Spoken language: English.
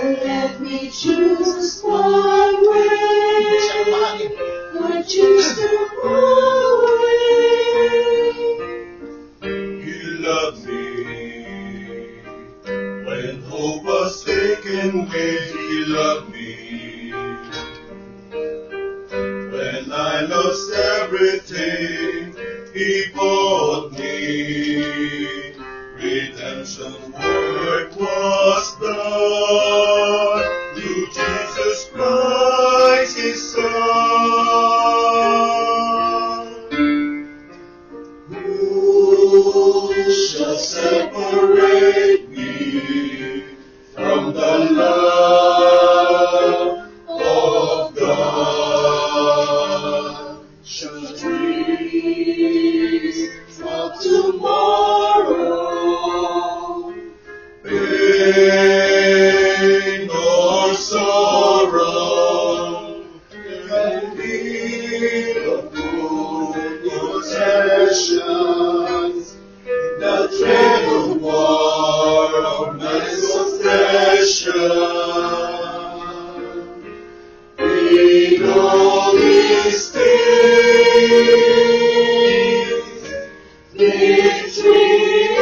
let me choose one way. I choose to away. He loved me when hope was taken away. He loved me when I lost everything. He bought me. Redemption work was done through Jesus Christ, His Son. Who shall separate me from the love of God? Shall dreams of tomorrow, pain or sorrow, can be the good possessions, the dreadful war of my oppression. We know these things, victory